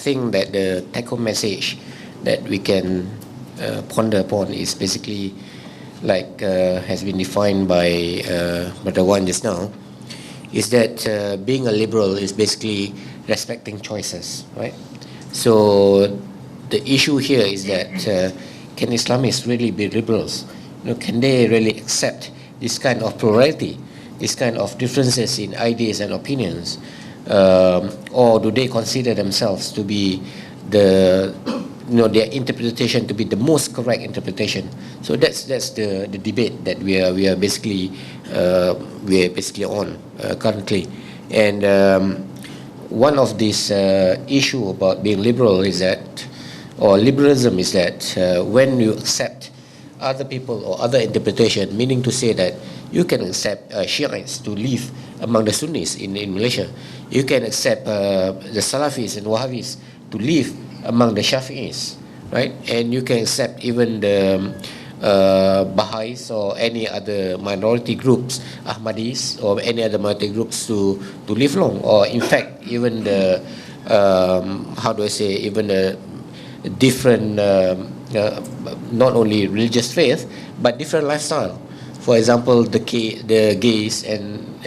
think that the take-home message that we can ponder upon is basically like has been defined by Brother Wan just now, is that being a liberal is basically respecting choices, right? So the issue here is that can Islamists really be liberals? Can they really accept this kind of plurality, this kind of differences in ideas and opinions, or do they consider themselves to be their interpretation to be the most correct interpretation? So that's the debate that we are basically on currently. And one of this issue about being liberal is that, or liberalism is that, when you accept other people or other interpretation, meaning to say that you can accept Shiites to live among the Sunnis in Malaysia, you can accept the Salafis and Wahhabis to live among the Shafi'is, right? And you can accept even the Baha'is or any other minority groups, Ahmadis or any other minority groups to live long, or in fact even the even the different not only religious faith but different lifestyle. For example, the gays and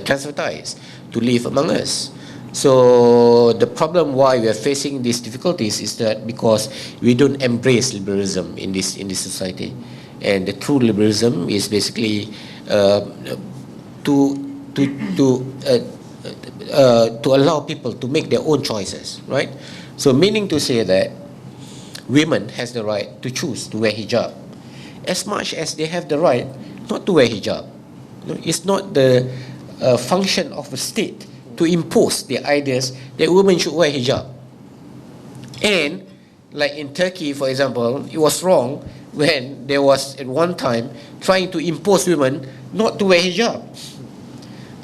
transvestites to live among us. So the problem why we are facing these difficulties is that because we don't embrace liberalism in this society, and the true liberalism is basically to allow people to make their own choices, right? So meaning to say that women has the right to choose to wear hijab, as much as they have the right not to wear hijab. It's not the function of the state to impose the ideas that women should wear hijab. And like in Turkey, for example, it was wrong when there was at one time trying to impose women not to wear hijab.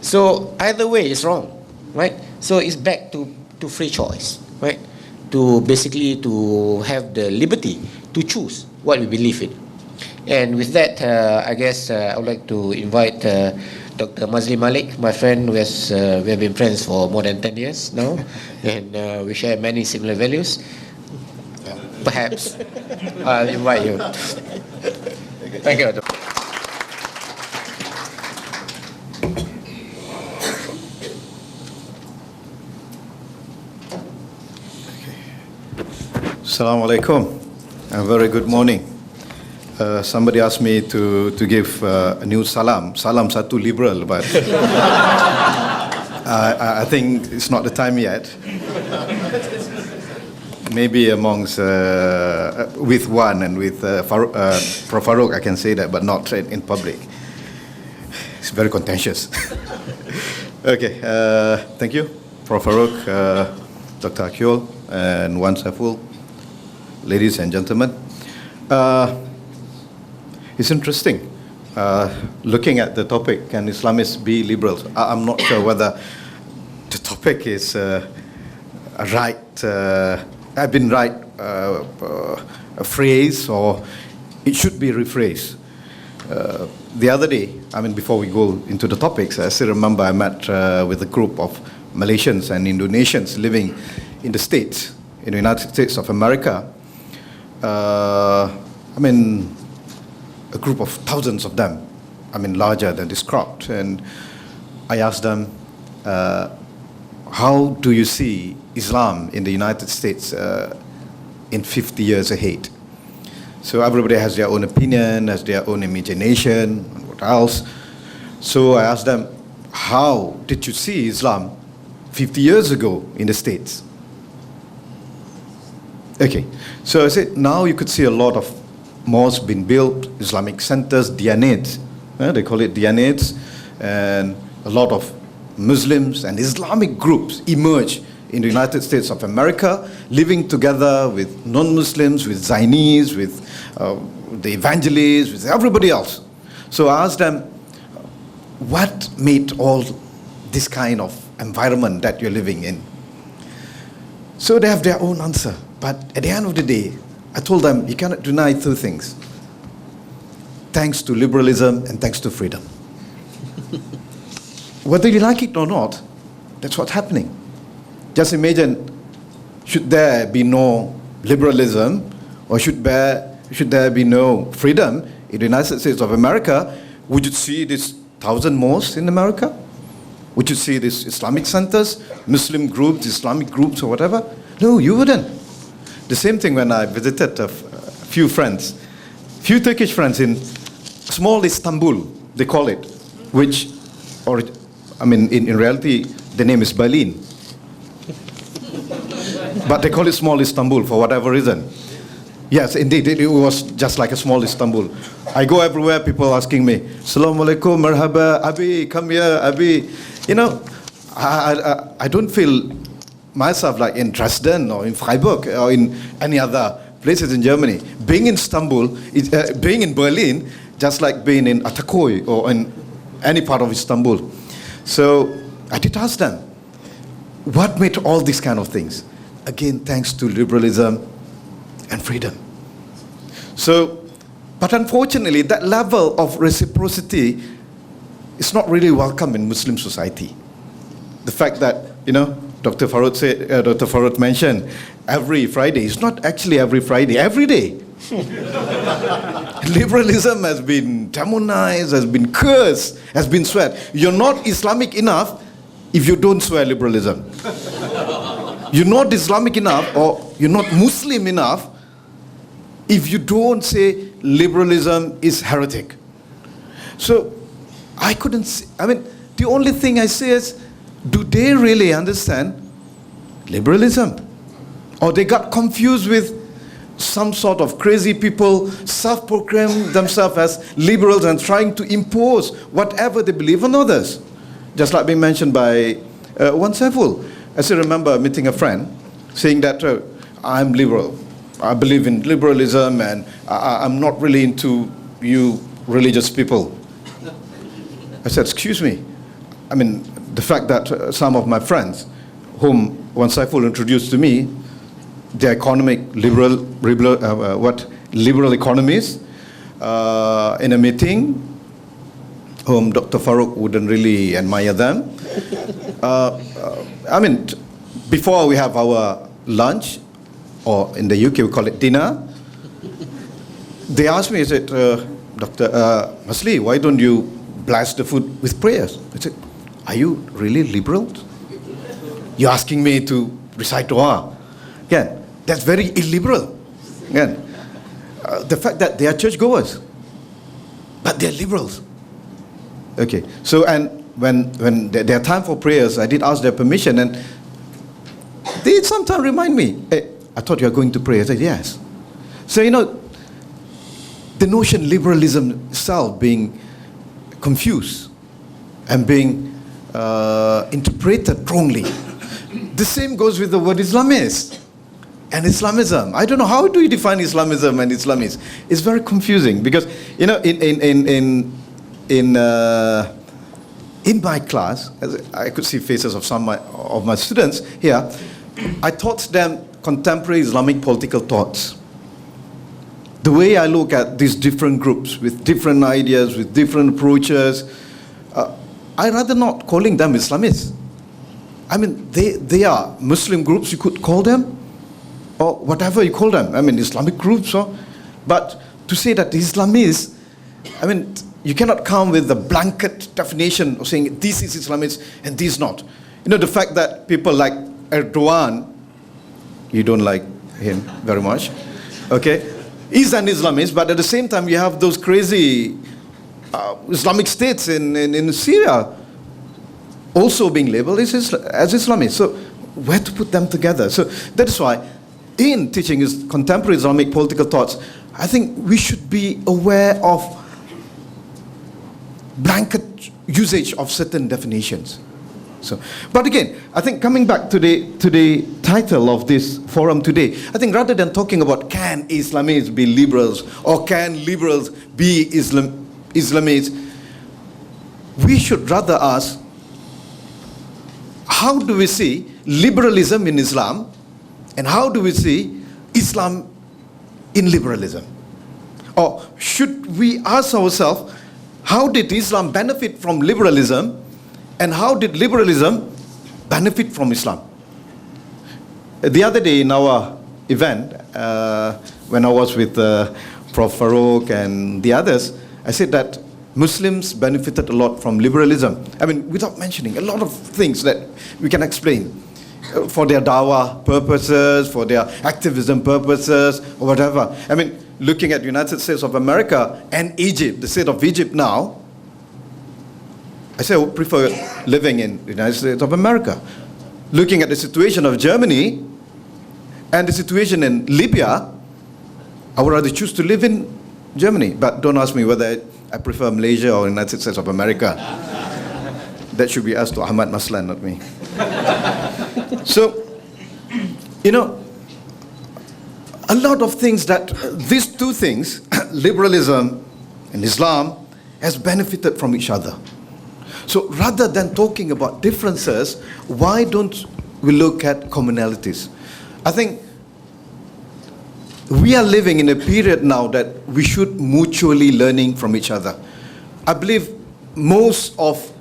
So either way is wrong, right? So it's back to free choice, right? To basically to have the liberty to choose what we believe in. And with that, I guess I would like to invite Dr. Mazli Malik, my friend, we have been friends for more than 10 years now, and we share many similar values. Perhaps I'll invite you. Thank you. Assalamu alaikum. A very good morning. Somebody asked me to give a new salam. Salam satu liberal, but I think it's not the time yet. Maybe amongst with one and with Prof. Farouk I can say that, but not in public. It's very contentious. Okay, thank you, Prof. Farouk, Dr. Akyol, and Wan Saiful, ladies and gentlemen. It's interesting looking at the topic, can Islamists be liberals? I'm not sure whether the topic is right, I've been right a phrase, or it should be rephrased. The other day, before we go into the topics, I still remember I met with a group of Malaysians and Indonesians living in the States, in the United States of America. A group of thousands of them, larger than this crowd. And I asked them, how do you see Islam in the United States in 50 years ahead? So everybody has their own opinion, has their own imagination, and what else. So I asked them, how did you see Islam 50 years ago in the States? Okay, so I said, now you could see a lot of mosques being built, Islamic centers, diyanats, they call it diyanats, and a lot of Muslims and Islamic groups emerge in the United States of America, living together with non-Muslims, with Zionis, with the evangelists, with everybody else. So I asked them, what made all this kind of environment that you're living in? So they have their own answer. But at the end of the day, I told them, you cannot deny two things. Thanks to liberalism and thanks to freedom. Whether you like it or not, that's what's happening. Just imagine should there be no liberalism, or should there be no freedom in the United States of America, would you see these 1,000 mosques in America? Would you see these Islamic centers, Muslim groups, Islamic groups, or whatever? No, you wouldn't. The same thing when I visited a few Turkish friends in small Istanbul, they call it, which, in reality, the name is Berlin. But they call it small Istanbul for whatever reason. Yes, indeed, it was just like a small Istanbul. I go everywhere, people asking me, Assalamu alaikum, marhaba, Abi, come here, Abi. I don't feel myself like in Dresden or in Freiburg or in any other places in Germany. Being in Istanbul, being in Berlin, just like being in Ataköy or in any part of Istanbul. So I did ask them, what made all these kind of things? Again, thanks to liberalism and freedom. So, but unfortunately, that level of reciprocity is not really welcome in Muslim society. The fact that, Dr. Farod mentioned every Friday. It's not actually every Friday, every day. Liberalism has been demonized, has been cursed, has been swear. You're not Islamic enough if you don't swear liberalism. You're not Islamic enough, or you're not Muslim enough if you don't say liberalism is heretic. So I couldn't see, the only thing I say is, do they really understand liberalism? Or they got confused with some sort of crazy people self-proclaim themselves as liberals and trying to impose whatever they believe on others. Just like being mentioned by one Saiful. I still remember meeting a friend saying that I'm liberal. I believe in liberalism and I'm not really into you religious people. I said, excuse me. The fact that some of my friends, whom one Saiful introduced to me, they're economic liberal economists, in a meeting, whom Dr. Farooq wouldn't really admire them. Before we have our lunch, or in the UK we call it dinner, they asked me, I said, Dr. Masli, why don't you bless the food with prayers? I said, are you really liberal? You're asking me to recite Dua. Again, that's very illiberal. Again, the fact that they are churchgoers, but they're liberals. Okay, so and when their time for prayers, I did ask their permission, and they sometimes remind me, hey, I thought you were going to pray. I said, yes. So, the notion liberalism itself being confused and being interpreted wrongly. The same goes with the word Islamist and Islamism. I don't know, how do you define Islamism and Islamist? It's very confusing because, in my class, as I could see faces of some of my students here, I taught them contemporary Islamic political thoughts. The way I look at these different groups with different ideas, with different approaches, I rather not calling them Islamists. They are Muslim groups, you could call them, or whatever you call them. Islamic groups, but to say that Islamists, you cannot come with the blanket definition of saying this is Islamist and this not. The fact that people like Erdogan, you don't like him very much, okay, is an Islamist, but at the same time you have those crazy Islamic states in Syria also being labeled as Islamists. So where to put them together? So that is why in teaching contemporary Islamic political thoughts, I think we should be aware of blanket usage of certain definitions. So, but again, I think coming back to the title of this forum today, I think rather than talking about can Islamists be liberals or can liberals be Islamists, we should rather ask, how do we see liberalism in Islam and how do we see Islam in liberalism? Or should we ask ourselves, how did Islam benefit from liberalism and how did liberalism benefit from Islam? The other day in our event, when I was with Prof. Farouk and the others, I said that Muslims benefited a lot from liberalism. I mean, without mentioning a lot of things that we can explain for their dawah purposes, for their activism purposes, or whatever. I mean, looking at the United States of America and Egypt, the state of Egypt now, I say I would prefer living in the United States of America. Looking at the situation of Germany and the situation in Libya, I would rather choose to live in Germany. But don't ask me whether I prefer Malaysia or United States of America. That should be asked to Ahmad Maslan, not me. So, you know, a lot of things that these two things, liberalism and Islam, has benefited from each other. So rather than talking about differences, why don't we look at commonalities? I think we are living in a period now that we should mutually learning from each other. I believe most of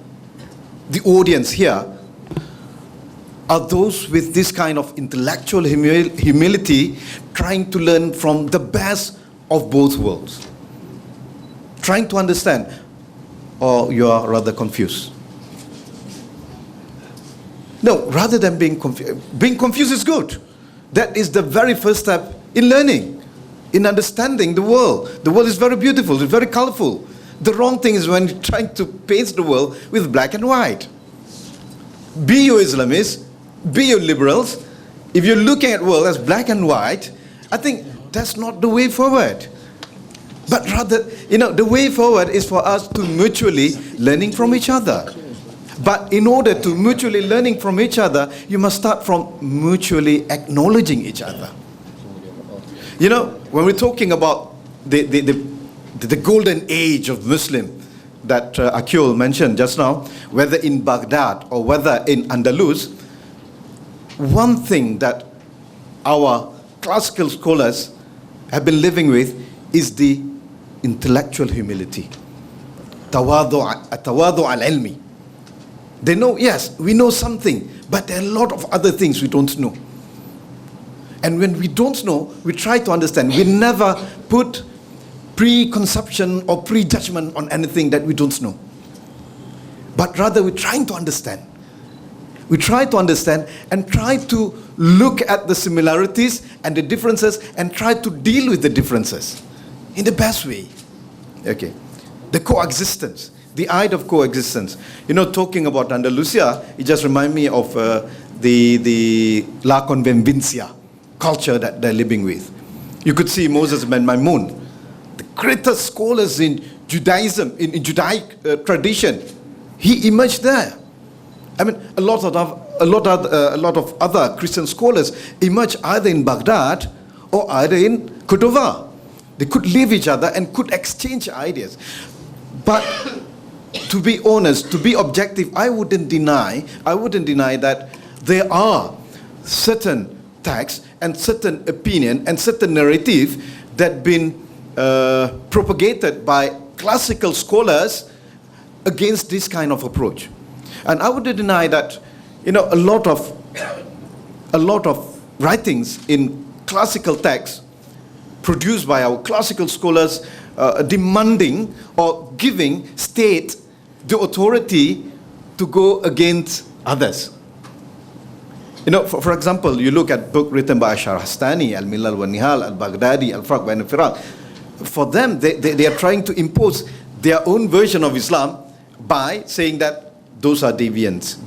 the audience here are those with this kind of intellectual humility, trying to learn from the best of both worlds. Trying to understand, or you are rather confused? No, rather than being confused is good. That is the very first step in learning, in understanding the world. The world is very beautiful, it's very colorful. The wrong thing is when you're trying to paint the world with black and white. Be you Islamists, be you liberals, if you're looking at the world as black and white, I think that's not the way forward. But rather, you know, the way forward is for us to mutually learning from each other. But in order to mutually learning from each other, you must start from mutually acknowledging each other. You know, when we're talking about the golden age of Muslim that Akil mentioned just now, whether in Baghdad or whether in Andalus, one thing that our classical scholars have been living with is the intellectual humility. Tawadu al-ilmi. They know, yes, we know something, but there are a lot of other things we don't know. And when we don't know, we try to understand. We never put preconception or prejudgment on anything that we don't know. But rather we're trying to understand. We try to understand and try to look at the similarities and the differences and try to deal with the differences in the best way. Okay. The coexistence, the idea of coexistence. You know, talking about Andalusia, it just reminds me of the La Convivencia culture that they're living with. You could see Moses ben Maimon, the greatest scholars in Judaism, in Judaic tradition. He emerged there. I mean, a lot of other Christian scholars emerged either in Baghdad or either in Cordova. They could live each other and could exchange ideas. But to be honest, to be objective, I wouldn't deny that there are certain texts and certain opinion and certain narrative that been propagated by classical scholars against this kind of approach. And I wouldn't deny that, you know, a lot of writings in classical texts produced by our classical scholars demanding or giving state the authority to go against others. You know, for example, you look at book written by Shahrastani, Al-Milal wa Nihal, Al-Baghdadi, Al-Farq wa Al-Firaq. For them, they are trying to impose their own version of Islam by saying that those are deviants,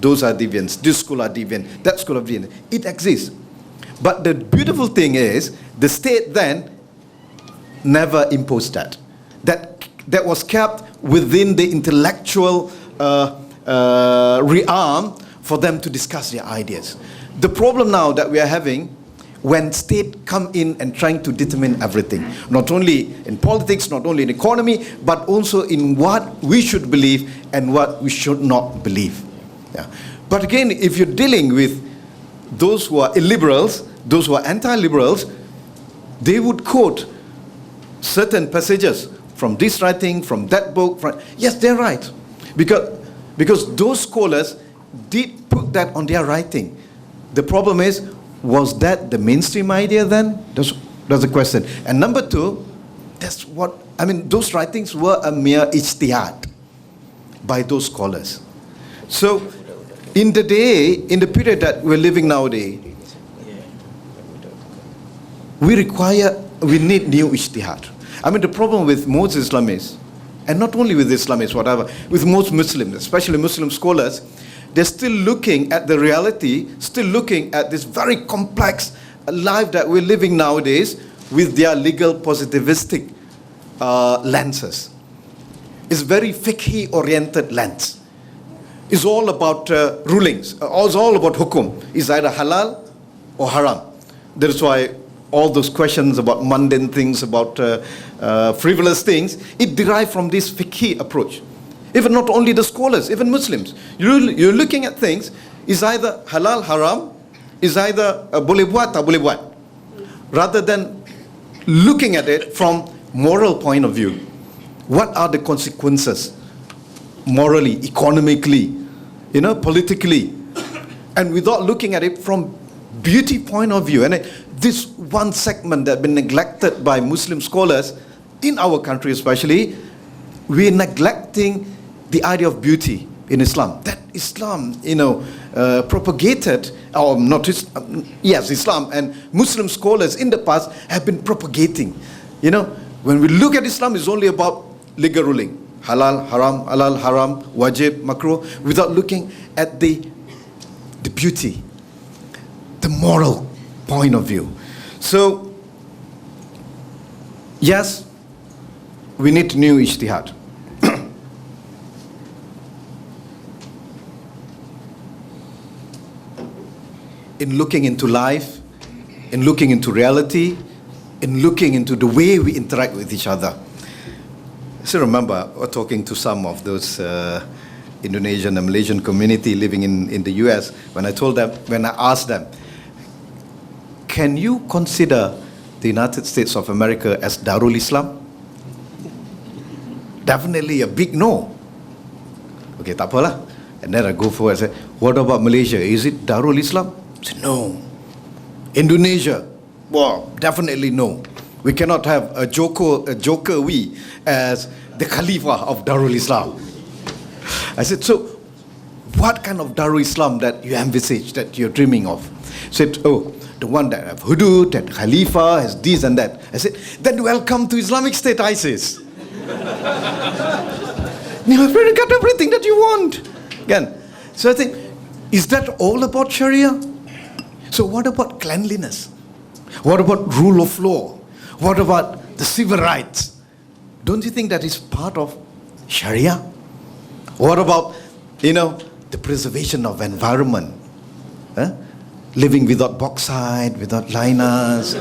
this school are deviant, that school are deviant. It exists. But the beautiful thing is, the state then never imposed that. That was kept within the intellectual realm for them to discuss their ideas. The problem now that we are having, when state come in and trying to determine everything, not only in politics, not only in economy, but also in what we should believe and what we should not believe. Yeah. But again, if you're dealing with those who are illiberals, those who are anti-liberals, they would quote certain passages from this writing, from that book. Yes, they're right. Because those scholars did put that on their writing. The problem is, was that the mainstream idea then? That's the question. And number two, those writings were a mere ijtihad by those scholars. So, in the period that we're living nowadays, we need new ijtihad. The problem with most Islamists, and not only with Islamists, with most Muslims, especially Muslim scholars, they're still looking at the reality, still looking at this very complex life that we're living nowadays with their legal positivistic lenses. It's very fiqh-oriented lens. It's all about rulings. It's all about hukum. It's either halal or haram. That's why all those questions about mundane things, about frivolous things, it derived from this fiqh approach. Even not only the scholars, even Muslims. You're looking at things, is either halal, haram, is either boleh buat, tak boleh buat. Rather than looking at it from moral point of view. What are the consequences? Morally, economically, politically. And without looking at it from beauty point of view. And this one segment that has been neglected by Muslim scholars, in our country especially, we're neglecting the idea of beauty in Islam. That Islam, propagated, or not, yes, Islam and Muslim scholars in the past have been propagating. When we look at Islam, it's only about legal ruling. Halal, haram, wajib, makruh, without looking at the beauty, the moral point of view. So, yes, we need new ijtihad. In looking into life, in looking into reality, in looking into the way we interact with each other. So remember, I was talking to some of those Indonesian and Malaysian community living in the US, when I asked them, can you consider the United States of America as Darul Islam? Definitely a big no. Okay, tak apalah. And then I go forward and say, what about Malaysia? Is it Darul Islam? I said, no. Indonesia? Well, definitely no. We cannot have a joker we as the Khalifa of Darul Islam. I said, so what kind of Darul Islam that you envisage, that you're dreaming of? He said, oh, the one that have hudud, that Khalifa has this and that. I said, then welcome to Islamic State ISIS. You've got everything that you want. Again. So I think, is that all about Sharia? So what about cleanliness? What about rule of law? What about the civil rights? Don't you think that is part of Sharia? What about, the preservation of environment? Living without bauxite, without liners,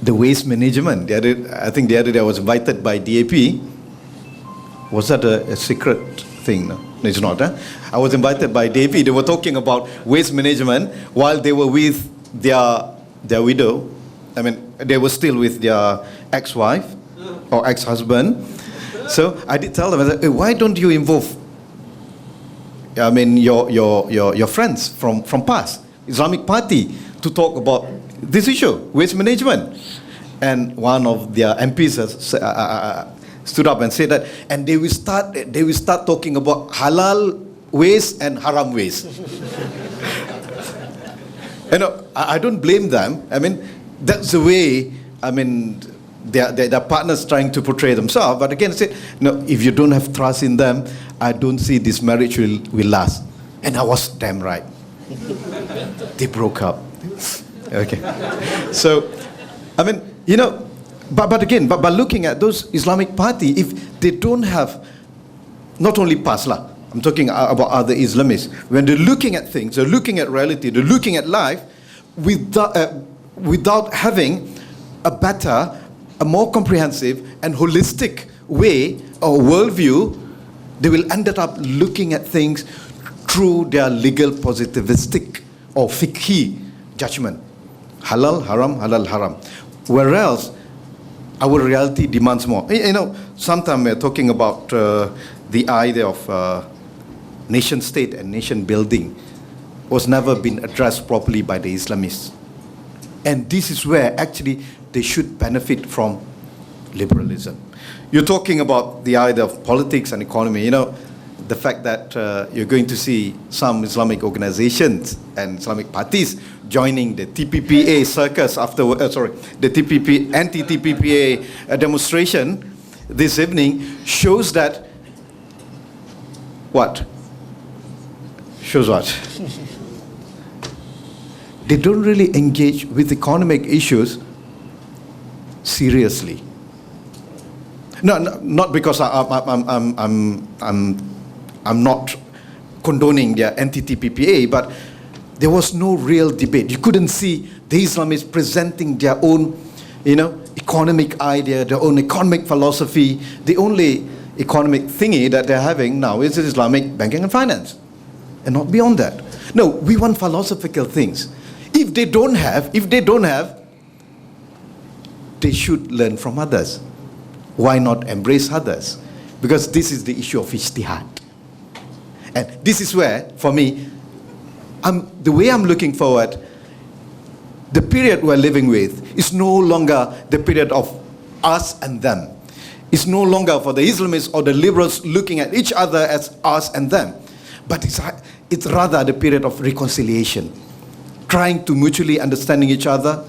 the waste management. I think the other day I was invited by DAP. Was that a secret thing? No, it's not. I was invited by DAP. They were talking about waste management while they were with their widow. They were still with their ex-wife or ex-husband. So I did tell them, I said, hey, why don't you involve your friends from past, Islamic Party, to talk about this issue, waste management? And one of their MPs stood up and said that, and they will start talking about halal waste and haram waste. I don't blame them. That's the way. Their partners trying to portray themselves. But again, I said, if you don't have trust in them, I don't see this marriage will last. And I was damn right. They broke up. Okay. So, but again, by looking at those Islamic party, if they don't have, not only Pasla, I'm talking about other Islamists, when they're looking at things, they're looking at reality, they're looking at life, without having a better, a more comprehensive and holistic way or worldview, they will end up looking at things through their legal positivistic or fiqhi judgment. Halal, haram. Whereas our reality demands more. Sometimes we're talking about the idea of nation state and nation building was never been addressed properly by the Islamists. And this is where actually they should benefit from liberalism. You're talking about the idea of politics and economy. You know, the fact that you're going to see some Islamic organizations and Islamic parties joining the TPPA circus after, the TPP, anti-TPPA demonstration this evening shows that, what? Shows what? They don't really engage with economic issues seriously. No, not because I'm not condoning their anti-TPPA, but there was no real debate. You couldn't see the Islamists presenting their own, economic idea, their own economic philosophy. The only economic thingy that they're having now is Islamic banking and finance, and not beyond that. No, we want philosophical things. If they don't have, they should learn from others. Why not embrace others? Because this is the issue of ijtihad. And this is where, for me, the way I'm looking forward, the period we're living with is no longer the period of us and them. It's no longer for the Islamists or the liberals looking at each other as us and them. But it's rather the period of reconciliation. Trying to mutually understanding each other,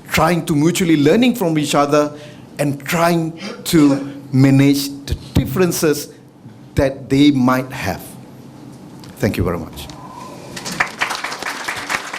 trying to mutually learning from each other, and trying to manage the differences that they might have. Thank you very much.